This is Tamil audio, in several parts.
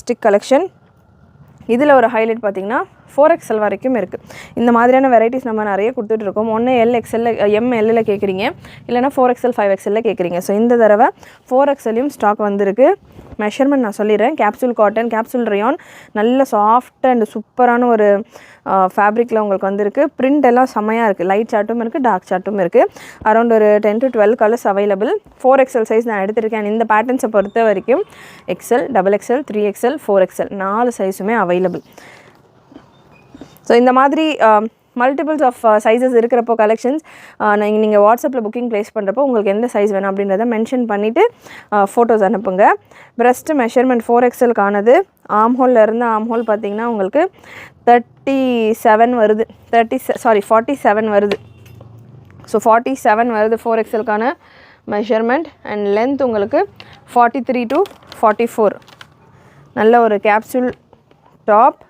Elastic collection. இதில் ஒரு ஹைலைட் பார்த்திங்கன்னா 4XL வரைக்கும் இருக்குது. இந்த மாதிரியான வெரைட்டிஸ் நம்ம நிறைய கொடுத்துட்ருக்கோம். ஒன்று LXL ML கேட்குறீங்க, இல்லைனா 4XL 5XL கேட்குறீங்க. ஸோ இந்த தடவை 4XLயும் ஸ்டாக் வந்திருக்கு. மெஷர்மெண்ட் நான் சொல்லிடுறேன். கேப்சூல் காட்டன், கேப்சூல் ரயான், நல்ல சாஃப்ட் அண்ட் சூப்பரான ஒரு ஃபேப்ரிக்கில் உங்களுக்கு வந்திருக்கு. பிரிண்ட் எல்லாம் செம்மையாக இருக்குது. லைட் சார்ட்டும் இருக்குது, டார்க் சார்ட்டும் இருக்குது. அரௌண்ட் ஒரு 10 to 12 colours available. 4XL size நான் எடுத்திருக்கேன். இந்த பேட்டர்ன்ஸை பொறுத்த வரைக்கும் XL, XXL, 3XL, 4XL 4 சைஸுமே அவைலபிள். ஸோ இந்த மாதிரி மல்டிபிள்ஸ் ஆஃப் சைஸஸ் இருக்கிறப்போ கலெக்ஷன்ஸ் நீங்கள் வாட்ஸ்அப்பில் புக்கிங் ப்ளேஸ் பண்ணுறப்போ உங்களுக்கு எந்த சைஸ் வேணும் அப்படின்றத மென்ஷன் பண்ணிவிட்டு ஃபோட்டோஸ் அனுப்புங்க. ப்ரெஸ்ட் மெஷர்மெண்ட் 4XLக்கானது. ஆம்ஹோல்லேருந்து ஆம்ஹோல் பார்த்திங்கன்னா உங்களுக்கு 37 வருது. 47 வருது. ஸோ 47 வருது 4XLக்கான மெஷர்மெண்ட். அண்ட் லென்த் உங்களுக்கு 43 to 44. நல்ல ஒரு கேப்சூல் டாப்,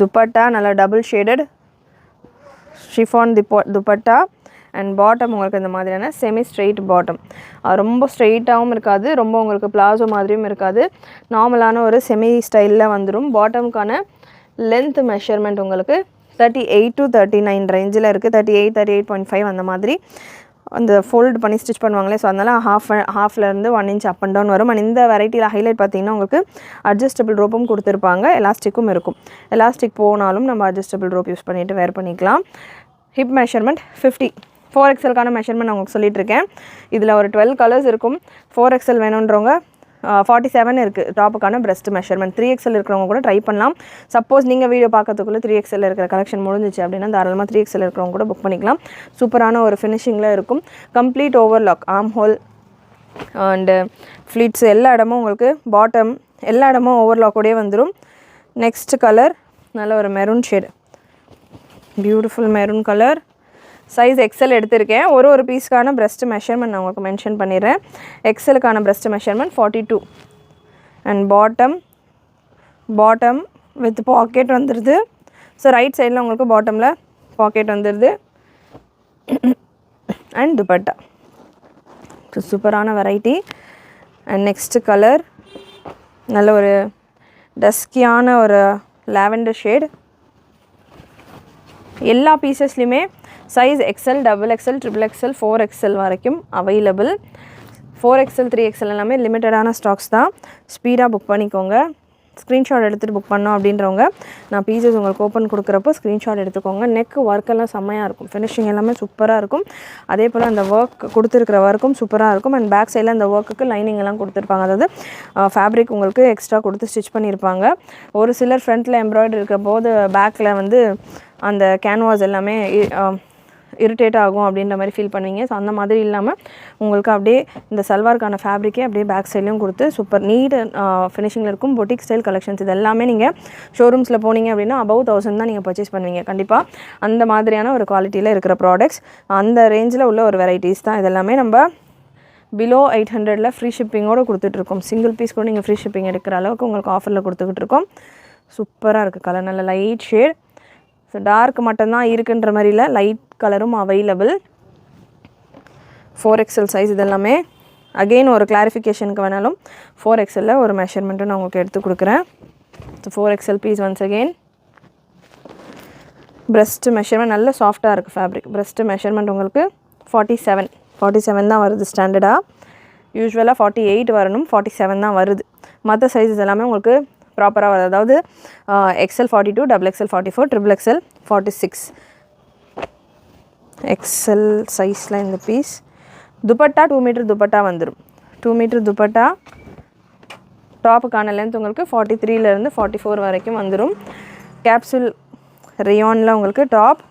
துப்பட்டா நல்ல double shaded chiffon dupatta. And bottom உங்களுக்கு இந்த மாதிரியான செமி ஸ்ட்ரெயிட் பாட்டம். ரொம்ப ஸ்ட்ரெயிட்டாகவும் இருக்காது, ரொம்ப உங்களுக்கு பிளாசோ மாதிரியும் இருக்காது. நார்மலான ஒரு செமி ஸ்டைலில் வந்துடும். பாட்டமுக்கான லென்த் மெஷர்மெண்ட் உங்களுக்கு 38 to 39 ரேஞ்சில் இருக்குது. 38, 38.5 அந்த மாதிரி அந்த ஃபோல்டு பண்ணி ஸ்டிச் பண்ணுவாங்களே. ஸோ அதனால் ஹாஃப்லேருந்து 1 inch அப் அண்ட் டவுன் வரும். அண்ட் இந்த வெரைட்டியில் ஹைலைட் பார்த்திங்கன்னா உங்களுக்கு அட்ஜஸ்டபிள் ரோப்பும் கொடுத்துருப்பாங்க, எலாஸ்டிக்கும் இருக்கும். எலாஸ்டிக் போனாலும் நம்ம அட்ஜஸ்டபிள் ரோப் யூஸ் பண்ணிவிட்டு வேர் பண்ணிக்கலாம். Hip measurement 50. 4XLக்கான மெஷர்மெண்ட் நான் உங்களுக்கு சொல்லிட்டு இருக்கேன். இதில் ஒரு 12 கலர்ஸ் இருக்கும். 4XL வேணுன்றவங்க 47 இருக்குது டாப்புக்கான பிரெஸ்ட் மெஷர்மெண்ட். 3XL இருக்கிறவங்க கூட ட்ரை பண்ணலாம். சப்போஸ் நீங்கள் வீடியோ பார்க்கறதுக்குள்ளே 3XL இருக்கிற கலெக்ஷன் முடிஞ்சிச்சு அப்படின்னா தாராளமாக 3XL இருக்கிறவங்க கூட புக் பண்ணிக்கலாம். சூப்பரான ஒரு ஃபினிஷிங்கில் இருக்கும். Complete overlock, arm whole and fleets எல்லா இடமும் உங்களுக்கு பாட்டம் எல்லா இடமும் ஓவர்லாக்கோடே வந்துடும். நெக்ஸ்ட் கலர் நல்ல ஒரு maroon shade, beautiful maroon colour. Size XL எடுத்திருக்கேன். ஒரு பீஸ்க்கான பிரெஸ்ட் மெஷர்மெண்ட் நான் உங்களுக்கு மென்ஷன் பண்ணிடுறேன். XLக்கான breast measurement 42. And bottom with pocket வந்துடுது. ஸோ ரைட் சைடில் உங்களுக்கு பாட்டமில் பாக்கெட் வந்துடுது. அண்ட் துப்பட்டா. ஸோ சூப்பரான வெரைட்டி. அண்ட் நெக்ஸ்ட்டு கலர் நல்ல ஒரு டஸ்கியான ஒரு லாவெண்டர் ஷேட். எல்லா பீசஸ்லையுமே size XL, XXL, XXL, 4XL வரைக்கும் அவைலபிள். 4XL, 3XL எல்லாமே லிமிட்டடான ஸ்டாக்ஸ் தான். ஸ்பீடாக புக் பண்ணிக்கோங்க. ஸ்க்ரீன்ஷாட் எடுத்துகிட்டு புக் பண்ணோம் அப்படின்றவங்க நான் பீசஸ் உங்களுக்கு ஓப்பன் கொடுக்குறப்போ ஸ்க்ரீன்ஷாட் எடுத்துக்கோங்க. நெக் ஒர்க்கெல்லாம் செம்மையாக இருக்கும். ஃபினிஷிங் எல்லாமே சூப்பராக இருக்கும். அதே போல் அந்த ஒர்க் கொடுத்துருக்கிற ஒர்க்கும் சூப்பராக இருக்கும். அண்ட் பேக் சைடில் அந்த ஒர்க்குக்கு லைனிங் எல்லாம் கொடுத்துருப்பாங்க. அதாவது ஃபேப்ரிக் உங்களுக்கு எக்ஸ்ட்ரா கொடுத்து ஸ்டிச் பண்ணியிருப்பாங்க. ஒரு சிலர் ஃப்ரண்ட்டில் எம்ப்ராய்டரி இருக்கிற போது பேக்கில் வந்து அந்த கேன்வாஸ் எல்லாமே இரிட்டேட் ஆகும் அப்படின்ற மாதிரி ஃபீல் பண்ணுவீங்க. ஸோ அந்த மாதிரி இல்லாமல் உங்களுக்கு அப்படியே இந்த சல்வாருக்கான ஃபேப்ரிக்கே அப்படியே பேக் சைட்லையும் கொடுத்து சூப்பர் நீட் ஃபினிஷிங்கில் இருக்கும். பொட்டிக் ஸ்டைல் கலெக்ஷன்ஸ் இது எல்லாமே நீங்கள் ஷோரூம்ஸில் போனீங்க அப்படின்னா above 1000 தான் நீங்கள் பர்ச்சேஸ் பண்ணுவீங்க. கண்டிப்பாக அந்த மாதிரியான ஒரு குவாலிட்டியில் இருக்கிற ப்ராடக்ட்ஸ், அந்த ரேஞ்சில் உள்ள ஒரு வெரைட்டிஸ் தான் இதெல்லாமே. நம்ம பிலோ 800 ஃப்ரீ ஷிப்பிங்கோடு கொடுத்துட்ருக்கோம். சிங்கிள் பீஸ் கூட நீங்கள் ஃப்ரீ ஷிப்பிங் எடுக்கிற அளவுக்கு உங்களுக்கு ஆஃபரில் கொடுத்துக்கிட்டு இருக்கோம். சூப்பராக இருக்குது. கலர் நல்ல லைட் ஷேட். ஸோ டார்க் மட்டும்தான் இருக்குன்ற மாதிரி இல்லை, லைட் கலரும் அவைலபிள். 4XL சைஸ் இதெல்லாமே. அகெயின் ஒரு கிளாரிஃபிகேஷனுக்கு வேணாலும் 4XL ஒரு மெஷர்மெண்ட்டும் நான் உங்களுக்கு எடுத்து கொடுக்குறேன். So 4XL piece once again. Breast measurement நல்ல சாஃப்டாக இருக்குது ஃபேப்ரிக். பிரெஸ்ட் மெஷர்மெண்ட் உங்களுக்கு 47 தான் வருது ஸ்டாண்டர்டாக. யூஸ்வலாக 48 வரணும், 47 தான் வருது. மற்ற சைஸஸ் எல்லாமே உங்களுக்கு ப்ராப்பராக வருது. அதாவது XL 42, XXL 44, XXL 46. XL சைஸில் இந்த பீஸ். துப்பட்டா 2 மீட்டர் துப்பட்டா வந்துடும். 2 மீட்டர் துப்பட்டா. டாப்புக்கான லென்த் உங்களுக்கு 43லேருந்து 44 வரைக்கும் வந்துடும். கேப்சூல் ரயானில் உங்களுக்கு டாப்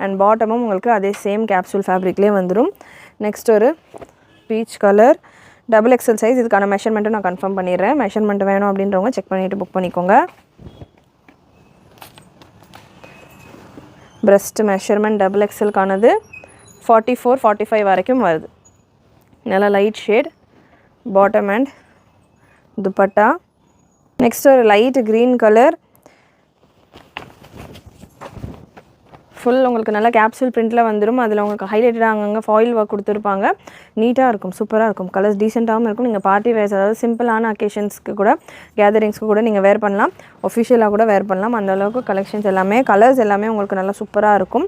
அண்ட் பாட்டமும் உங்களுக்கு அதே சேம் கேப்சூல் ஃபேப்ரிக்லேயே வந்துடும். நெக்ஸ்ட் ஒரு பீச் கலர் XXL சைஸ். இதுக்கான மெஷர்மெண்ட்டும் நான் கன்ஃபார்ம் பண்ணிடுறேன். மெஷர்மெண்ட் வேணும் அப்படின்றவங்க செக் பண்ணிவிட்டு புக் பண்ணிக்கோங்க. பிரெஸ்ட் மெஷர்மெண்ட் XXLக்கானது 44, 45 வரைக்கும் வருது. நல்லா light shade bottom and dupatta. Next ஒரு லைட் க்ரீன் கலர் ஃபுல் உங்களுக்கு நல்ல கேப்சூல் பிரிண்ட்டில் வந்துடும். அதில் உங்களுக்கு ஹைலைட்டடாக அங்கங்கே ஃபாயில் ஒர்க் கொடுத்துருப்பாங்க. நீட்டாக இருக்கும், சூப்பராக இருக்கும். கலர்ஸ் டீசெண்டாகவும் இருக்கும். நீங்கள் பார்ட்டி வேர்ஸ், அதாவது சிம்பிளான அக்கேஷன்ஸ்க்கு கூட, கேதரிங்ஸ்க்கு கூட நீங்கள் வேர் பண்ணலாம். ஒஃபிஷியலாக கூட வேர் பண்ணலாம். அந்தளவுக்கு கலெக்ஷன்ஸ் எல்லாமே, கலர்ஸ் எல்லாமே உங்களுக்கு நல்லா சூப்பராக இருக்கும்.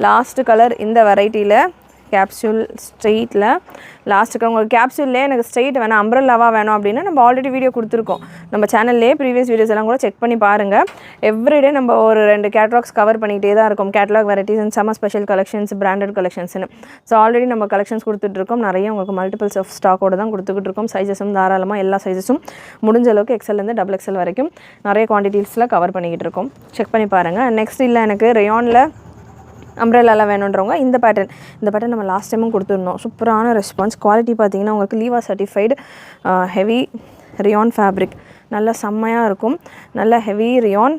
லாஸ்ட் கலர் இந்த வெரைட்டியில் கேப்சூல் ஸ்ட்ரெயிட்டில் லாஸ்ட்டுக்கு உங்களுக்கு கேப்சூல்லே எனக்கு ஸ்ட்ரெயிட் வேணாம், அம்ப்ரெல்லாவாக வேணும் அப்படின்னா நம்ம ஆல்ரெடி வீடியோ கொடுத்துருக்கோம். நம்ம சேனல்லே ப்ரீவியஸ் வீடியோஸ் எல்லாம் கூட செக் பண்ணி பாருங்கள். எவ்ரிடே நம்ம ஒரு 2 கேட்லாக்ஸ் கவர் பண்ணிகிட்டே தான் இருக்கும். Catalogue varieties and summer special collections, branded கலெக்ஷன்ஸ்னு. ஸோ ஆல்ரெடி நம்ம கலெக்ஷன்ஸ் கொடுத்துட்ருக்கோம். நிறைய உங்களுக்கு மல்டிபிள்ஸ் ஆஃப் ஸ்டாக்கோடு தான் கொடுத்துக்கிட்டு இருக்கோம். சைஸஸும் தாராளமாக எல்லா சைஸஸும் முடிஞ்ச அளவுக்கு எக்ஸல்லேருந்து XXL வரைக்கும் நிறைய குவான்டிட்டிஸில் கவர் பண்ணிக்கிட்டு இருக்கோம். செக் பண்ணி பாருங்கள். நெக்ஸ்ட் இல்லை எனக்கு ரேயானில் அம்ப்ரெல்லாலாம் வேணுன்றவங்க இந்த பேட்டர்ன் நம்ம லாஸ்ட் டைமும் கொடுத்துருந்தோம். சூப்பரான ரெஸ்பான்ஸ். குவாலிட்டி பார்த்தீங்கன்னா உங்களுக்கு லீவா சர்டிஃபைடு ஹெவி ரியான் ஃபேப்ரிக், நல்லா செம்மையாக இருக்கும். நல்ல ஹெவி ரியான்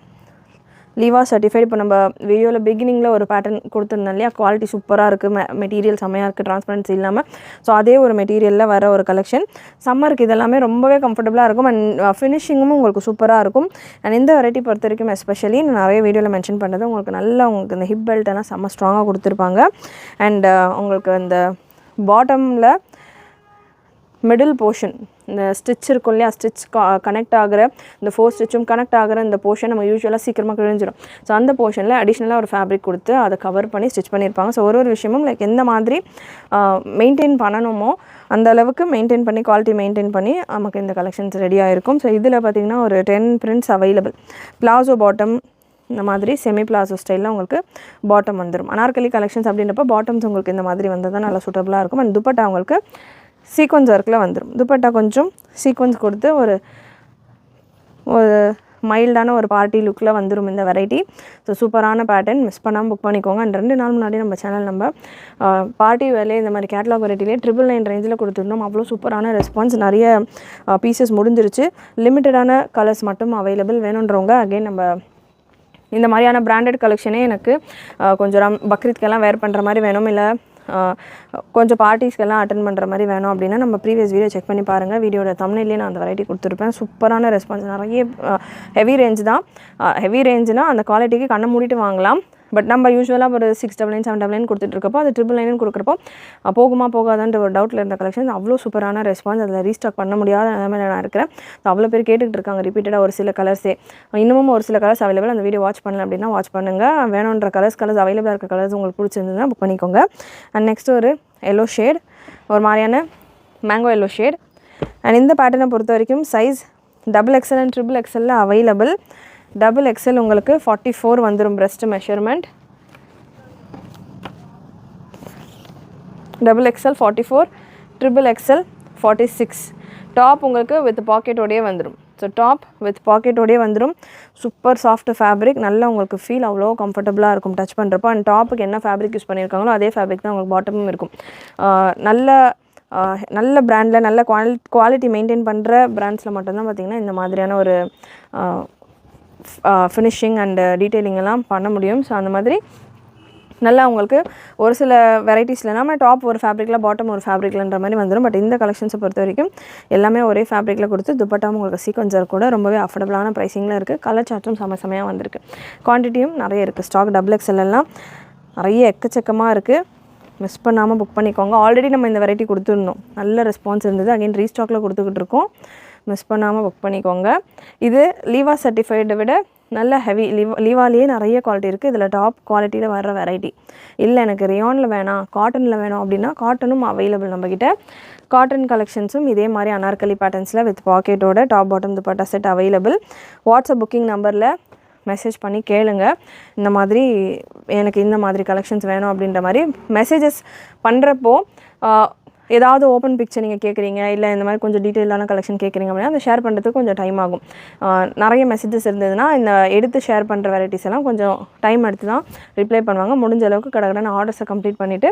லீவா சர்டிஃபைடு. இப்போ நம்ம வீடியோவில் பிகினிங்கில் ஒரு பேட்டர்ன் கொடுத்துருந்தோம் இல்லையா, குவாலிட்டி சூப்பராக இருக்குது, மெட்டீரியல் செம்மையாக இருக்குது, டிரான்ஸ்பரன்சி இல்லாமல். ஸோ அதே ஒரு மெட்டீரியலில் வர ஒரு கலெக்ஷன். சம்மருக்கு இதெல்லாமே ரொம்பவே கம்ஃபர்டபுளாக இருக்கும். அண்ட் ஃபினிஷிங்கும் உங்களுக்கு சூப்பராக இருக்கும். அண்ட் இந்த வெரைட்டி பொறுத்த வரைக்கும் எஸ்பெஷலி நான் நிறைய வீடியோவில் மென்ஷன் பண்ணுறது, உங்களுக்கு நல்லா உங்களுக்கு இந்த ஹிப் பெல்ட் எல்லாம் செம்ம ஸ்ட்ராங்காக கொடுத்துருப்பாங்க. அண்ட் உங்களுக்கு இந்த பாட்டமில் மிடில் போர்ஷன் இந்த ஸ்டிச் இருக்கும் இல்லையா, ஸ்டிச் கனெக்ட் ஆகிற இந்த 4 ஸ்டிச்சும் கனெக்ட் ஆகிற இந்த போர்ஷன் நம்ம யூஸ்வலாக சீக்கிரமாக கிழிஞ்சிடும். ஸோ அந்த போர்ஷனில் அடிஷ்னலாக ஒரு ஃபேப்ரிக் கொடுத்து அதை கவர் பண்ணி ஸ்டிச் பண்ணியிருப்பாங்க. ஸோ ஒரு விஷயமும் லைக் எந்த மாதிரி மெயின்டைன் பண்ணணுமோ அந்த அளவுக்கு மெயின்டைன் பண்ணி, குவாலிட்டி மெயின்டைன் பண்ணி நமக்கு இந்த கலெக்ஷன்ஸ் ரெடியாக இருக்கும். ஸோ இதில் பார்த்திங்கன்னா ஒரு 10 பிரிண்ட்ஸ் அவைலபிள். பிளாசோ பாட்டம் இந்த மாதிரி செமி பிளாசோ ஸ்டைலில் உங்களுக்கு பாட்டம் வந்துடும். அனார்கலி கலெக்ஷன்ஸ் அப்படின்றப்ப பாட்டம்ஸ் உங்களுக்கு இந்த மாதிரி வந்தால் தான் நல்லா சூட்டபுளாக இருக்கும். அண்ட் துப்பட்டா உங்களுக்கு சீக்வன்ஸ் ஒர்க்கில் வந்துடும். துப்பட்டா கொஞ்சம் சீக்வன்ஸ் கொடுத்து ஒரு மைல்டான ஒரு பார்ட்டி லுக்கில் வந்துடும் இந்த வெரைட்டி. ஸோ சூப்பரான பேட்டர்ன், மிஸ் பண்ணாமல் புக் பண்ணிக்கோங்க. அண்ட் 2 நாள் முன்னாடி நம்ம சேனல் நம்ம பார்ட்டி வேலையே இந்த மாதிரி கேட்லாக் வெரைட்டிலே 999 ரேஞ்சில் கொடுத்துருந்தோம். அவ்வளோ சூப்பரான ரெஸ்பான்ஸ். நிறைய பீசஸ் முடிஞ்சிருச்சு. லிமிட்டடான கலர்ஸ் மட்டும் அவைலபிள். வேணுன்றவங்க அகெயின் நம்ம இந்த மாதிரியான பிராண்டட் கலெக்ஷனே எனக்கு கொஞ்சம் பக்ரீத்க்கெல்லாம் வேர் பண்ணுற மாதிரி வேணும், இல்லை கொஞ்சம் பார்ட்டிஸ்க்கெல்லாம் அட்டன் பண்ணுற மாதிரி வேணும் அப்படின்னா நம்ம ப்ரீவியஸ் வீடியோ செக் பண்ணி பாருங்கள். வீடியோட தம்ப்நெயிலே நான் அந்த வெரைட்டி கொடுத்துருப்பேன். சூப்பரான ரெஸ்பான்ஸ். நிறைய ஹெவி ரேஞ்ச் தான். ஹெவி ரேஞ்சுனால் அந்த குவாலிட்டிக்கு கண்ணை மூடிட்டு வாங்கலாம். பட் நம்ம யூஸ்வலாக ஒரு 699 799 கொடுத்துட்ருக்கப்போ அது 999 கொடுக்குறப்போ போகுமா போகாதான்ற ஒரு டவுட்டில் இருந்த கலெக்ஷன் அவ்வளோ சூப்பரான ரெஸ்பான்ஸ். அதில் ரீஸ்டாக் பண்ண முடியாத நிலைமையில் நான் இருக்கிறேன். ஸோ அவ்வளோ பேர் கேட்டுக்கிட்டு இருக்காங்க ரிப்பீட்டடாக ஒரு சில கலர்ஸே. இன்னமும் ஒரு சில கலர்ஸ் அவைலபிள். அந்த வீடியோ வாட்ச் பண்ணல அப்படின்னா வாட்ச் பண்ணுங்கள். வேணுன்ற கலர்ஸ் அவைலபிளாக இருக்க கலர்ஸ் உங்களுக்கு பிடிச்சிருந்ததுன்னா புக் பண்ணிக்கோங்க. அண்ட் நெக்ஸ்ட் ஒரு எல்லோ ஷேட், ஒரு மாதிரியான மேங்கோ எல்லோ ஷேட். அண்ட் இந்த பேட்டர்னை பொறுத்த வரைக்கும் size XXL and XXL available. XXL உங்களுக்கு 44 வந்துடும் breast measurement. XXL 44, XXL 46. Top உங்களுக்கு வித் பாக்கெட்டோடையே வந்துடும். ஸோ டாப் வித் பாக்கெட்டோடையே வந்துடும். சூப்பர் சாஃப்ட் ஃபேப்ரிக், நல்லா உங்களுக்கு ஃபீல் அவ்வளோ கம்ஃபர்டபுளாக இருக்கும் டச் பண்ணுறப்போ. அண்ட் டாப்புக்கு என்ன ஃபேப்ரிக் யூஸ் பண்ணியிருக்காங்களோ அதே ஃபேப்ரிக் தான் உங்களுக்கு பாட்டமும் இருக்கும். நல்ல பிராண்டில் நல்ல குவாலிட்டி மெயின்டைன் பண்ணுற பிராண்ட்ஸில் மட்டும்தான் பார்த்திங்கன்னா இந்த மாதிரியான ஒரு ஃபினிஷிங் அண்ட் டீட்டெயிலிங் எல்லாம் பண்ண முடியும். ஸோ அந்த மாதிரி நல்லா உங்களுக்கு ஒரு சில வெரைட்டிஸில் நம்ம டாப் ஒரு ஃபேப்ரிக்கில் பாட்டம் ஒரு ஃபேப்ரிக்லன்ற மாதிரி வந்துடும். பட் இந்த கலெக்ஷன்ஸை பொறுத்த வரைக்கும் எல்லாமே ஒரே ஃபேப்ரிக்கில் கொடுத்து துப்பட்டாவும் உங்களுக்கு சீக்வன்ஸர் கூட ரொம்பவே அஃபோர்டபுளான ப்ரைஸிங்கில் இருக்குது. கலர் சார்ட்டும் செமையாக வந்திருக்கு. குவான்டிட்டியும் நிறைய இருக்குது. ஸ்டாக் XXL எல்லாம் நிறைய எக்கச்சக்கமாக இருக்குது. மிஸ் பண்ணாமல் புக் பண்ணிக்கோங்க. ஆல்ரெடி நம்ம இந்த வெரைட்டி கொடுத்துருந்தோம், நல்ல ரெஸ்பான்ஸ் இருந்தது. அகைன் ரீஸ்டாக்கில் கொடுத்துக்கிட்டு இருக்கோம். மிஸ் பண்ணாமல் புக் பண்ணிக்கோங்க. இது லீவா சர்டிஃபைடை விட நல்ல ஹெவி லீவாலேயே நிறைய குவாலிட்டி இருக்குது. இதில் டாப் குவாலிட்டியில் வர்ற வெரைட்டி. இல்லை எனக்கு ரியானில் வேணாம், காட்டனில் வேணும் அப்படின்னா காட்டனும் அவைலபிள் நம்மக்கிட்ட. காட்டன் கலெக்ஷன்ஸும் இதே மாதிரி அனார்கலி பேட்டர்ன்ஸில் வித் பாக்கெட்டோட top bottom dupatta set available. WhatsApp booking நம்பரில் மெசேஜ் பண்ணி கேளுங்க. இந்த மாதிரி எனக்கு இந்த மாதிரி கலெக்ஷன்ஸ் வேணும் அப்படின்ற மாதிரி மெசேஜஸ் பண்ணுறப்போ ஏதாவது ஓப்பன் பிக்சர் நீங்கள் கேட்குறீங்க, இல்லை இந்த மாதிரி கொஞ்சம் டீட்டெயிலான கலெக்ஷன் கேட்குறீங்க அப்படின்னா அந்த ஷேர் பண்ணுறதுக்கு கொஞ்சம் டைம் ஆகும். நிறைய மெசேஜஸ் இருந்ததுன்னா இந்த எடுத்து ஷேர் பண்ணுற வெரைட்டிஸ் எல்லாம் கொஞ்சம் டைம் எடுத்து தான் ரிப்ளை பண்ணுவாங்க. முடிஞ்ச அளவுக்கு கடகடன ஆர்டர்ஸை கம்ப்ளீட் பண்ணிவிட்டு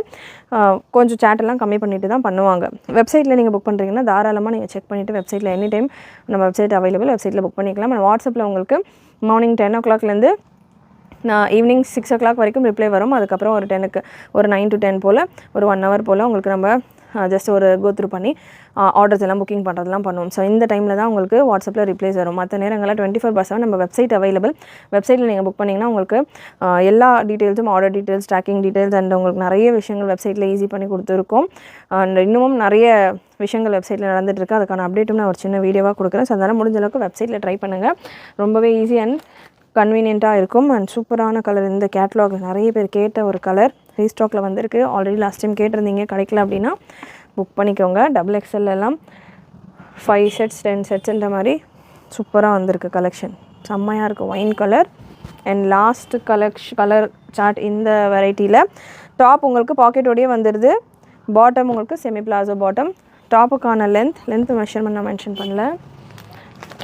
கொஞ்சம் சேட்டெல்லாம் கம்மி பண்ணிவிட்டு தான் பண்ணுவாங்க. வெப்சைட்டில் நீங்கள் புக் பண்ணுறீங்கன்னா தாராளமாக நீங்கள் செக் பண்ணிவிட்டு வெப்சைட்டில் எனி டைம் நம்ம வெப்சைட் அவைலபிள், வெப்சைட்டில் புக் பண்ணிக்கலாம். வாட்ஸ்அப்பில் உங்களுக்கு மார்னிங் 10 o'clockலேருந்து நான் ஈவினிங் 6 o'clock வரைக்கும் ரிப்ளை வரும். அதுக்கப்புறம் ஒரு 10க்கு ஒரு 9 to 10 போல் ஒரு 1 hour போல் உங்களுக்கு நம்ம ஜஸ்ட் ஒரு கோத்ரூ பண்ணி ஆர்டர்ஸ் எல்லாம் புக்கிங் பண்ணுறதுலாம் பண்ணுவோம். ஸோ இந்த டைமில் தான் உங்களுக்கு வாட்ஸ்அப்பில் ரிப்ளைஸ் வரும். மற்ற நேரங்களில் 24/7 நம்ம வெப்சைட் அவைலபிள். வெப்சைட்டில் நீங்கள் புக் பண்ணிங்கன்னா உங்களுக்கு எல்லா டீட்டெயில்ஸும், order details, tracking details and உங்களுக்கு நிறைய விஷயங்கள் வெப்சைட்டில் ஈஸி பண்ணி கொடுத்துருக்கோம். அண்ட் இன்னமும் நிறைய விஷயங்கள் வெப்சைட்டில் நடந்துகிட்ருக்கு. அதுக்கான அப்டேட்டும் நான் ஒரு சின்ன வீடியோவாக கொடுக்குறேன். ஸோ அதனால் முடிஞ்ச அளவுக்கு வெப்சைட்டில் ட்ரை பண்ணுங்கள். ரொம்பவே ஈஸி அண்ட் கன்வீனியண்ட்டாக இருக்கும். அண்ட் சூப்பரான கலர். இந்த கேட்லாக் நிறைய பேர் கேட்ட ஒரு கலர் ரீஸ்டாக்கில் வந்திருக்கு. ஆல்ரெடி லாஸ்ட் டைம் கேட்டிருந்தீங்க, கிடைக்கல அப்படின்னா புக் பண்ணிக்கோங்க. XXL எல்லாம் 5 செட்ஸ் 10 செட்ஸ்ன்ற மாதிரி சூப்பராக வந்திருக்கு கலெக்ஷன். செம்மையாக இருக்குது. Wine colour and last colour chart. இந்த வெரைட்டியில் டாப் உங்களுக்கு பாக்கெட்டோடையே வந்துடுது. பாட்டம் உங்களுக்கு செமி பிளாசோ பாட்டம். டாப்புக்கான லென்த் மெஷர்மெண்ட் நான் மென்ஷன் பண்ணல.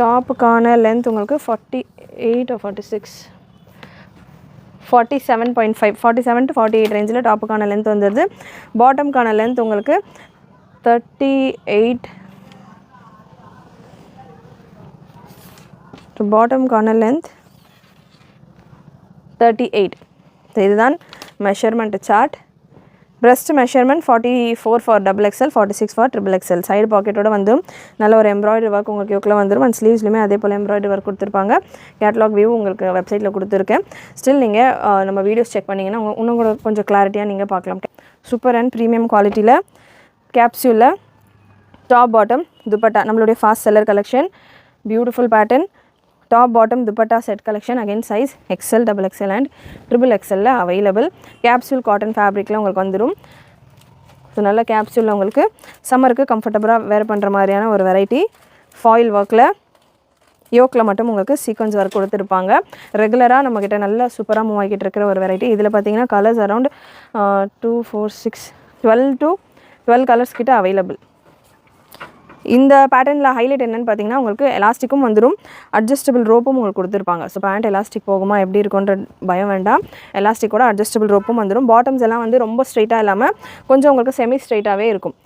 டாப்புக்கான லென்த் உங்களுக்கு 48 or 46 47.5 47 to 48 ரேஞ்சில் டாப்புக்கான லென்த் வந்துடுது. பாட்டம்கான லென்த் உங்களுக்கு 38. பாட்டம்கான லென்த் 38. இதுதான் measurement chart. breast measurement 44 for XXL, 46 for XXL. Side பாக்கெட்டோட வந்து நல்ல ஒரு எம்ப்ராய்டரி ஒர்க் உங்களுக்கு யோக்கில் வந்துடும். அண்ட் ஸ்லீவ்ஸ்லையுமே அதே போல் எம்ப்ராய்டரி ஒர்க் கொடுத்துருப்பாங்க. கேட்லாக் வியூ உங்களுக்கு வெப்சைட்டில் கொடுத்துருக்கேன். ஸ்டில் நீங்கள் நம்ம வீடியோஸ் செக் பண்ணிங்கன்னா இன்னும் கூட கொஞ்சம் கிளாரிட்டியாக நீங்கள் பார்க்கலாம். சூப்பர் அண்ட் ப்ரீமியம் குவாலிட்டியில் கேப்சியூலில் டாப் பாட்டம் துப்பட்டா நம்மளுடைய fast seller collection. Beautiful pattern. Top bottom dupatta set collection. Again size XL, XXL and XXL available. Capsule cotton ஃபேப்ரிக்கில் உங்களுக்கு வந்துடும். ஸோ நல்ல கேப்சூலில் உங்களுக்கு சம்மருக்கு கம்ஃபர்டபுளாக வேர் பண்ணுற மாதிரியான ஒரு வெரைட்டி. ஃபாயில் ஒர்க்கில் யோக்கில் மட்டும் உங்களுக்கு சீக்வன்ஸ் ஒர்க் கொடுத்துருப்பாங்க. ரெகுலராக நம்மக்கிட்ட நல்லா சூப்பராக மூவ் ஆகிட்டு இருக்கிற ஒரு வெரைட்டி. இதில் பார்த்தீங்கன்னா கலர்ஸ் அரௌண்ட் 2 4 6 12 to 12 கலர்ஸ் கிட்ட அவைலபிள். இந்த பேட்டர்னில் ஹைலைட் என்னென்னு பார்த்தீங்கன்னா உங்களுக்கு எலாஸ்டிக்கும் வந்துடும். அட்ஜஸ்டபிள் ரோப்பும் உங்களுக்கு கொடுத்துருப்பாங்க. ஸோ பேண்ட் எலாஸ்டிக் போகுமா எப்படி இருக்குன்ற பயம் வேண்டாம். எலாஸ்டிக்கோட அட்ஜஸ்டபிள் ரோப்பும் வந்துடும். பாட்டம்ஸ் எல்லாம் வந்து ரொம்ப ஸ்ட்ரைட்டாக இல்லாமல் கொஞ்சம் உங்களுக்கு செமி ஸ்ட்ரைட்டாகவே இருக்கும்.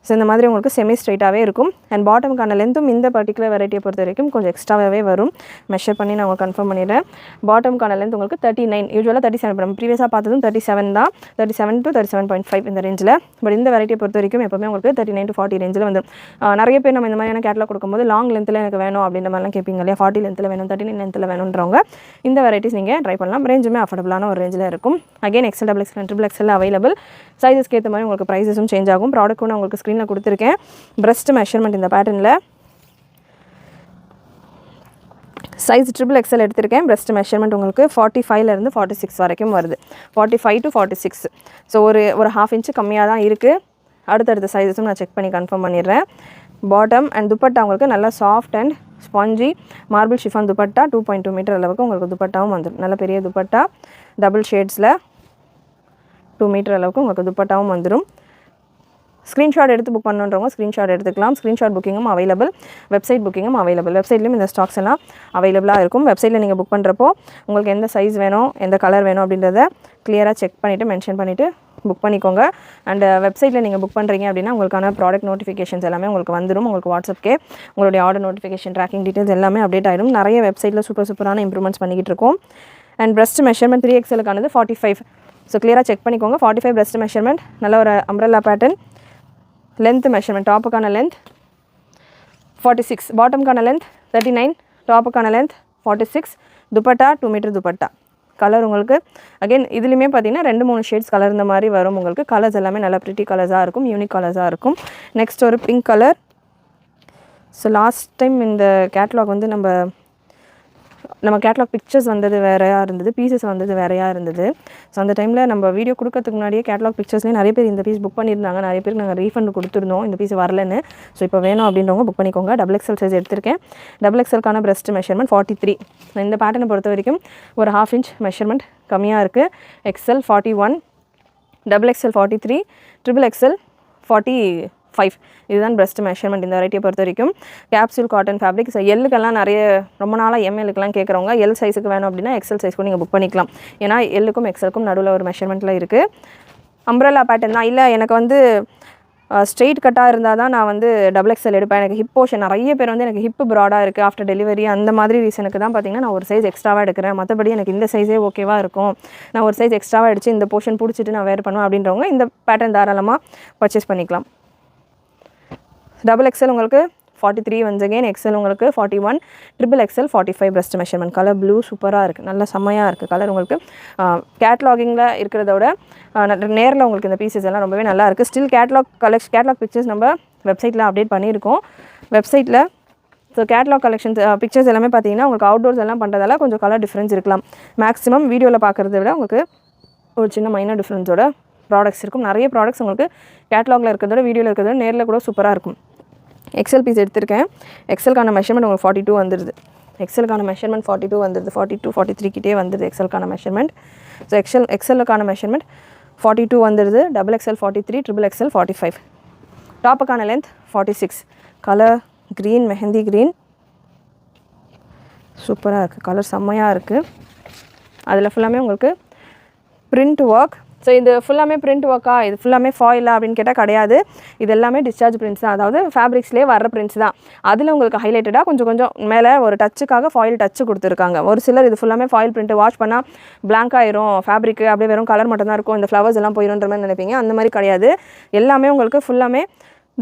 ஸோ இந்த மாதிரி உங்களுக்கு செமி ஸ்ட்ரைட்டாகவே இருக்கும். அண்ட் பாட்டமுக்கான லென்த்தும் இந்த பர்டிகுலர் வெரைட்டியை பொறுத்த வரைக்கும் கொஞ்சம் எக்ஸ்ட்ராவே வரும். மெஷர் பண்ணி நான் உங்களுக்கு கன்ஃபார்ம் பண்ணிடுறேன். பாட்டமுக்கான லென்த் உங்களுக்கு 39. யூஸ்வலாக 37. நம்ம ப்ரீவியஸாக பார்த்ததும் 37 தான். 37 to 37.5 இந்த ரேஞ்சில். பட் இந்த வெரைட்டியை பொறுத்த வரைக்கும் எப்போவுமே உங்களுக்கு 39 to 40 ரேஞ்சில் வந்துடும். நிறைய பேர் நம்ம இந்த மாதிரியான கேட்லாக் கொடுக்கும்போது லாங் லென்த்தில் எனக்கு வேணும் அப்படின்ற மாதிரிலாம் கேட்பீங்க இல்லையா. 40 லென்த்தில் வேணும், 39 லென்த்தில் வேணுன்றவங்க இந்த வெரைட்டிஸ் நீங்கள் ட்ரை பண்ணலாம். ரேஞ்சுமே அஃபோர்டபுளான ஒரு ரேஞ்சில் இருக்கும். Again XL, XXL and XXL available. சைஸஸ்க்கு ஏற்ற மாதிரி உங்களுக்கு ப்ரைஸஸும் சேஞ்ச் ஆகும். ப்ராடக்ட்டும் நான் உங்களுக்கு ஸ்க்ரீனில் கொடுத்துருக்கேன். breast measurement இந்த பேட்டர்னில் சைஸ் XXL எடுத்திருக்கேன். breast measurement உங்களுக்கு 45லேருந்து 46 வரைக்கும் வருது. 45 to 46. ஸோ ஒரு ½ இன்ச்சு கம்மியாக தான் இருக்குது. அடுத்தடுத்த சைஸஸும் நான் செக் பண்ணி கன்ஃபார்ம் பண்ணிடுறேன். பாட்டம் அண்ட் துப்பட்டா உங்களுக்கு நல்லா soft and spongy marble chiffon dupatta 2.2 metre அளவுக்கு உங்களுக்கு துப்பட்டாவும் வந்துடும். நல்ல பெரிய துப்பட்டா டபுள் ஷேட்ஸில் 2 மீட்டர் அளவுக்கு உங்களுக்கு துப்பட்டாவும் வந்துடும். ஸ்க்ரீன்ஷாட் எடுத்து புக் பண்ணுன்றவங்க ஸ்க்ரீன்ஷாட் எடுத்துக்கலாம். ஸ்க்ரீன்ஷாட் புக்கிங்கும் அவைலபிள். வெப்சைட் புக்கிங்கும் அவைலபிள். வெப்சைட்லேயும் இந்த ஸ்டாக்ஸ் எல்லாம் அவைலபிளாக இருக்கும். வெப்சைட்டில் நீங்கள் புக் பண்ணுறப்போ உங்களுக்கு எந்த சைஸ் வேணும், எந்த கலர் வேணும் அப்படின்றத கிளியராக செக் பண்ணிவிட்டு மென்ஷன் பண்ணிவிட்டு புக் பண்ணிக்கோங்க. அண்ட் வெப்சைட்டில் நீங்கள் புக் பண்ணுறீங்க அப்படின்னா உங்களுக்கான ப்ராடக்ட் நோட்டிஃபிகேஷன்ஸ் எல்லாமே உங்களுக்கு வந்துடும். உங்களுக்கு வாட்ஸ்அப்கே உங்களுடைய ஆர்டர் நோட்டிஃபிகேஷன், ட்ராக்கிங் டீட்டெயில்ஸ் எல்லாமே அப்டேட் ஆகிடும். நிறைய வெப்சைட்டில் சூப்பரான இம்ப்ரூவ்மெண்ட்ஸ் பண்ணிக்கிட்டு இருக்கோம். அண்ட் breast measurement 3XLக்கானது 45. ஸோ கிளியராக செக் பண்ணிக்கோங்க. 45 breast measurement. நல்ல ஒரு அம்ப்ரெல்லா பேட்டர்ன். லென்த் மெஷர்மெண்ட் டாப்புக்கான லென்த் 46, பாட்டமுக்கான லென்த் 39, டாப்புக்கான length 46. Dupatta 2 metre dupatta. Colour உங்களுக்கு அகைன் இதுலேயுமே பார்த்தீங்கன்னா 2-3 ஷேட்ஸ் கலர் இந்த மாதிரி வரும். உங்களுக்கு கலர்ஸ் எல்லாமே நல்லா ப்ரிட்டி கலர்ஸாக இருக்கும், யூனிக் கலர்ஸாக இருக்கும். நெக்ஸ்ட் ஒரு pink colour. So last time இந்த கேட்லாக் வந்து நம்ம கேட்லாக் பிக்சர்ஸ் வந்தது வேறையாக இருந்தது, பீசஸ் வந்தது வேறையாக இருந்தது. ஸோ அந்த டைமில் நம்ம வீடியோ கொடுக்கறதுக்கு முன்னாடியே கேட்லாக் பிக்சர்ஸ்லேயே நிறைய பேர் இந்த பீஸ் புக் பண்ணியிருந்தாங்க. நிறைய பேருக்கு நாங்கள் ரீஃபண்ட் கொடுத்துருந்தோம் இந்த பீஸ் வரலன்னு. ஸோ இப்போ வேணும் அப்படின்றவங்க புக் பண்ணிக்கோங்க. XXL சைஸ் எடுத்திருக்கேன். XXLக்கான breast measurement 43. இந்த பேட்டர்னை பொறுத்த வரைக்கும் ஒரு ½ இன்ச் மெஷர்மெண்ட் கம்மியாக இருக்குது. XL 41, XXL 43, XXL 45. இதுதான் breast measurement இந்த வெரைட்டியை பொறுத்த வரைக்கும். Capsule cotton fabric. ஸோ எல்லுக்கெல்லாம் நிறைய ரொம்ப நாளாக எம்எல்லுக்கெல்லாம் கேட்குறவங்க எல் சைஸுக்கு வேணும் அப்படின்னா XL சைஸ்க்கு நீங்கள் புக் பண்ணிக்கலாம். ஏன்னா எல்லுக்கும் XLக்கும் நடுவில் ஒரு மெஷர்மெண்ட்டில் இருக்குது. அம்ப்ரெல்லா பேட்டர்ன் தான். இல்லை எனக்கு வந்து ஸ்ட்ரெயிட் கட்டாக இருந்தால் தான் நான் வந்து XXL எடுப்பேன். எனக்கு ஹிப் போர்ஷன் நிறைய பேர் வந்து எனக்கு ஹிப்பு ப்ராடாக இருக்குது ஆஃப்டர் டெலிவரி, அந்த மாதிரி ரீசனுக்கு தான் பார்த்தீங்கன்னா நான் ஒரு சைஸ் எக்ஸ்ட்ராவாக எடுக்கிறேன். மற்றபடி எனக்கு இந்த சைஸே ஓகேவாக இருக்கும், நான் ஒரு சைஸ் எக்ஸ்ட்ராவாக அடித்து இந்த போர்ஷன் பிடிச்சிட்டு நான் வேர் பண்ணுவேன் அப்படின்றவங்க இந்த பேட்டர்ன் தாராளமாக பர்ச்சேஸ் பண்ணிக்கலாம். XXL உங்களுக்கு 43 once again, XL உங்களுக்கு 41, XXL 45 breast measurement. Colour blue சூப்பராக இருக்குது, நல்ல செம்மையாக இருக்குது கலர். உங்களுக்கு கேட்லாகிங்கில் இருக்கிறத விட நேரில் உங்களுக்கு இந்த பீசஸ் எல்லாம் ரொம்பவே நல்லா இருக்குது. ஸ்டில் கேட்லாக் பிக்சர்ஸ் நம்ம வெப்சைட்டில் அப்டேட் பண்ணியிருக்கோம். வெப்சைட்டில் ஸோ கேட்லாக் கலெக்ஷன்ஸ் பிக்சர்ஸ் எல்லாமே பார்த்தீங்கன்னா உங்களுக்கு அவுட்டோர்ஸ் எல்லாம் பண்ணுறதால கொஞ்சம் கலர் டிஃப்ரென்ஸ் இருக்கலாம். மேக்ஸிமம் வீடியோவில் பார்க்குறத விட உங்களுக்கு ஒரு சின்ன மைனர் டிஃப்ரென்ஸோட ப்ராடக்ட்ஸ் இருக்கும். நிறைய ப்ராடக்ட்ஸ் உங்களுக்கு கேட்லாகில் இருக்கிறதோட வீடியோவில் இருக்கிறதோட நேரில் கூட சூப்பராக இருக்கும். எக்ஸல் பீஸ் எடுத்திருக்கேன். எக்ஸலுக்கான மெஷர்மெண்ட் உங்களுக்கு 42 வந்துடுது. எக்ஸலுக்கான மெஷர்மெண்ட் 42 வந்துடுது. 42 43 கிட்டே வந்துடுது எக்ஸலுக்கான மெஷர்மெண்ட். ஸோ எக்ஸலுக்கான மெஷர்மெண்ட் 42 வந்துடுது. XXL 43, XXL 45. டாப்புக்கான length 46. Colour green, mehndi green சூப்பராக இருக்குது. கலர் செம்மையாக இருக்குது. அதில் ஃபுல்லாமே உங்களுக்கு பிரிண்ட் ஒர்க். ஸோ இது ஃபுல்லாமே பிரிண்ட் ஒர்க்கா, இது ஃபுல்லாமே ஃபாயிலா அப்படின்னு கேட்டால் கிடையாது. இது எல்லாமே டிஸ்சார்ஜ் பிரிண்ட்ஸ் தான், அதாவது ஃபேப்ரிக்ஸ்லேயே வர்ற பிரிண்ட்ஸ் தான். அதில் உங்களுக்கு ஹைலைட்டடாக கொஞ்சம் மேலே ஒரு டச்சுக்காக ஃபாயில் டச்சு கொடுத்துருக்காங்க. ஒரு சிலர் இது ஃபுல்லாமே ஃபாயில் பிரிண்ட் வாஷ் பண்ணால் பிளாங்க் ஆயிரும், ஃபேப்ரிக் அப்படியே வெறும் கலர் மட்டும் தான் இருக்கும், இந்த ஃப்ளவர்ஸ் எல்லாம் போயிடும்ன்ற மாதிரி நினைப்பீங்க. அந்த மாதிரி கிடையாது. எல்லாமே உங்களுக்கு ஃபுல்லாமே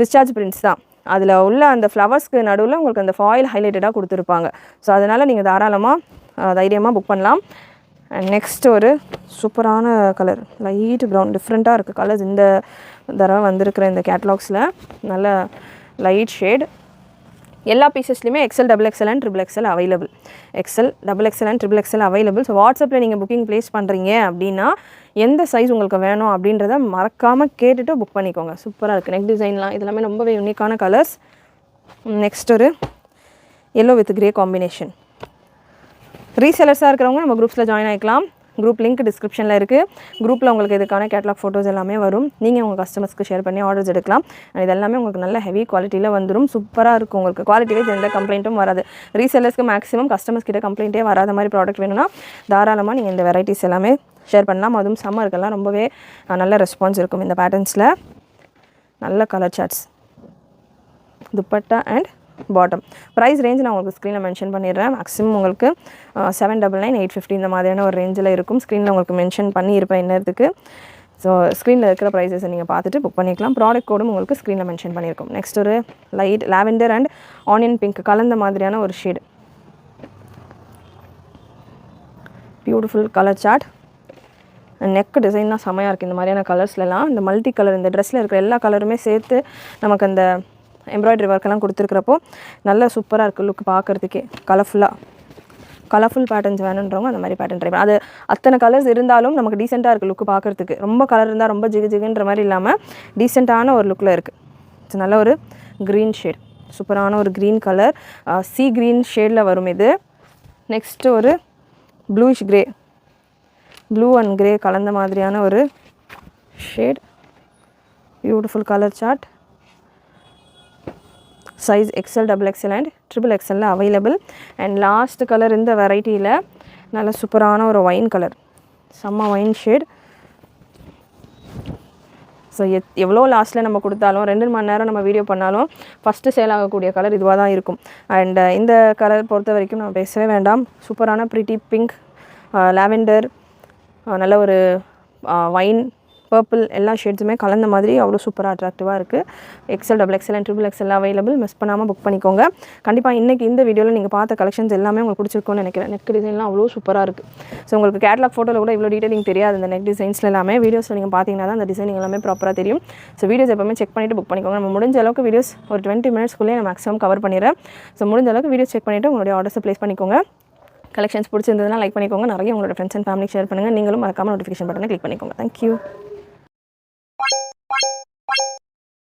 டிஸ்சார்ஜ் பிரிண்ட்ஸ் தான். அதில் உள்ள அந்த ஃப்ளவர்ஸ்க்கு நடுவில் உங்களுக்கு அந்த ஃபாயில் ஹைலைட்டடாக கொடுத்துருப்பாங்க. ஸோ அதனால் நீங்கள் தாராளமாக தைரியமாக புக் பண்ணலாம். அண்ட் நெக்ஸ்ட் ஒரு சூப்பரான கலர், லைட் ப்ரௌன், டிஃப்ரெண்ட்டாக இருக்குது கலர்ஸ் இந்த தடவை வந்திருக்கிற இந்த கேட்லாக்ஸில். நல்ல லைட் ஷேட். எல்லா பீசஸ்லையுமே XL, XXL and XXL available. XL, XXL and XXL available. So வாட்ஸ்அப்பில் நீங்கள் புக்கிங் ப்ளேஸ் பண்ணுறீங்க அப்படின்னா எந்த சைஸ் உங்களுக்கு வேணும் அப்படின்றத மறக்காமல் கேட்டுட்டு புக் பண்ணிக்கோங்க. சூப்பராக இருக்குது. நெக் டிசைன்லாம் இதெல்லாமே ரொம்பவே யூனிக்கான கலர்ஸ். நெக்ஸ்ட் ஒரு எல்லோ வித் கிரே காம்பினேஷன். ரீசெலர்ஸாக இருக்கிறவங்க நம்ம குரூப்ஸில் ஜாயின் ஆகிக்கலாம். குரூப் லிங்க் டிஸ்கிரிப்ஷனில் இருக்குது. குரூப்பில் உங்களுக்கு இதுக்கான கேட்லாக் ஃபோட்டோஸ் எல்லாமே வரும். நீங்கள் உங்கள் கஸ்டமர்ஸ்க்கு ஷேர் பண்ணி ஆர்டர்ஸ் எடுக்கலாம். அண்ட் இது எல்லாமே உங்களுக்கு நல்ல ஹெவி குவாலிட்டியில் வந்துடும். சூப்பராக இருக்கும். உங்களுக்கு குவாலிட்டியில் எந்த கம்ப்ளைண்ட்டும் வராது. ரீசெலர்ஸ்க்கு மேக்ஸிமம் கஸ்டமர்ஸ் கிட்ட கம்ப்ளைண்ட்டே வராத மாதிரி ப்ராடக்ட் வேணும்னா தாராளமாக நீங்கள் இந்த வெரைட்டிஸ் எல்லாமே ஷேர் பண்ணலாம். அதுவும் சம்மருக்கெல்லாம் ரொம்பவே நல்ல ரெஸ்பான்ஸ் இருக்கும் இந்த பேட்டர்ன்ஸில். நல்ல colour charts, dupatta and bottom. Price range நான் உங்களுக்கு ஸ்க்ரீனில் மென்ஷன் பண்ணிடுறேன். மேக்ஸிமம் உங்களுக்கு 799, 850 இந்த மாதிரியான ஒரு ரேஞ்சில் இருக்கும். ஸ்க்ரீனில் உங்களுக்கு மென்ஷன் பண்ணியிருப்பேன் இன்னத்துக்கு. ஸோ ஸ்க்ரீனில் இருக்கிற ப்ரைஸஸை நீங்கள் பார்த்துட்டு புக் பண்ணிக்கலாம். ப்ராடக்ட் கோடும் உங்களுக்கு ஸ்க்ரீனில் மென்ஷன் பண்ணியிருக்கோம். நெக்ஸ்ட் ஒரு light lavender and onion pink கலந்த மாதிரியான ஒரு shade. Beautiful colour chart. Neck டிசைன்லாம் செமையாக இருக்குது. இந்த மாதிரியான கலர்ஸ்லாம் இந்த மல்டி கலர், இந்த ட்ரெஸ்ஸில் இருக்கிற எல்லா கலருமே சேர்த்து நமக்கு அந்த எம்ப்ராய்டரி ஒர்க்கெல்லாம் கொடுத்துருக்கிறப்போ நல்ல சூப்பராக இருக்குது லுக் பார்க்குறதுக்கே. கலர்ஃபுல் பேட்டர்ன்ஸ் வேணுன்றவங்க அந்த மாதிரி பேட்டர்ன் ட்ரை பண்ணி, அது அத்தனை கலர்ஸ் இருந்தாலும் நமக்கு டீசெண்டாக இருக்குது லுக் பார்க்குறதுக்கு. ரொம்ப கலர் இருந்தால் ரொம்ப ஜிகுன்ற மாதிரி இல்லாமல் டீசெண்டான ஒரு லுக்கில் இருக்குது. ஸோ நல்ல ஒரு க்ரீன் ஷேட், சூப்பரான ஒரு க்ரீன் கலர், சீ க்ரீன் ஷேடில் வரும் இது. நெக்ஸ்ட்டு ஒரு bluish grey, blue and grey கலந்த மாதிரியான ஒரு shade. Beautiful colour chart. Size XL, XXL and XXL available. And last colour இந்த வெரைட்டியில் நல்ல சூப்பரான ஒரு ஒயின் கலர், செம்ம ஒயின் ஷேட். ஸோ எவ்வளோ லாஸ்ட்டில் நம்ம கொடுத்தாலும் 2 மணி நேரம் நம்ம வீடியோ பண்ணாலும் ஃபஸ்ட்டு சேல் ஆகக்கூடிய கலர் இதுவாக தான் இருக்கும். அண்ட் இந்த கலர் பொறுத்த வரைக்கும் நம்ம பேசவே வேண்டாம். சூப்பரான ப்ரிட்டி பிங்க், லாவெண்டர், நல்ல ஒரு ஒயின், பர்பிள் எல்லா ஷேட்ஸுமே கலந்த மாதிரி அவ்வளோ சூப்பராக அட்ராக்டிவாக இருக்குது. XL, XXL and XXL available. Miss பண்ணாமல் புக் பண்ணிக்கோங்க. கண்டிப்பாக இன்றைக்கி இந்த வீடியோவில் நீங்கள் பார்த்த கலெக்ஷன்ஸ் எல்லாமே உங்களுக்கு பிடிச்சிருக்கும்னு நினைக்கிறேன். நெக் டிசைன்லாம் அவ்வளோ சூப்பராக இருக்குது. ஸோ உங்களுக்கு கேட்லாக் ஃபோட்டோவில் கூட இவ்வளோ டீட்டெயிலிங் தெரியாது இந்த நெக் டிசைன்ஸில் எல்லாமே. வீடியோஸில் நீங்கள் பார்த்தீங்கன்னா தான் அந்த டிசைனிங் எல்லாமே ப்ராப்பராக தெரியும். ஸோ வீடியோஸ் எப்பவுமே செக் பண்ணிவிட்டு புக் பண்ணிக்கோங்க. நம்ம முடிஞ்ச அளவுக்கு வீடியோஸ் ஒரு 20 மினிட்ஸ்க்குள்ளே நான் மேக்ஸிமம் கவர் பண்ணிடுறேன். ஸோ முடிஞ்ச அளவுக்கு வீடியோஸ் செக் பண்ணிவிட்டு உங்களுடைய ஆர்டர்ஸை ப்ளேஸ் பண்ணிக்கோங்க. கலெக்ஷன்ஸ் பிடிச்சிருந்ததுன்னா லைக் பண்ணிக்கோங்க. நிறைய உங்களோட ஃப்ரெண்ட்ஸ் அண்ட் ஃபேமிலிக்கு ஷேர் பண்ணுங்கள். நீங்களும் மறக்காமல் நோட்டிஃபிகேஷன் பட்டனை கிளிக் பண்ணிக்கோங்க. தேங்க்யூ.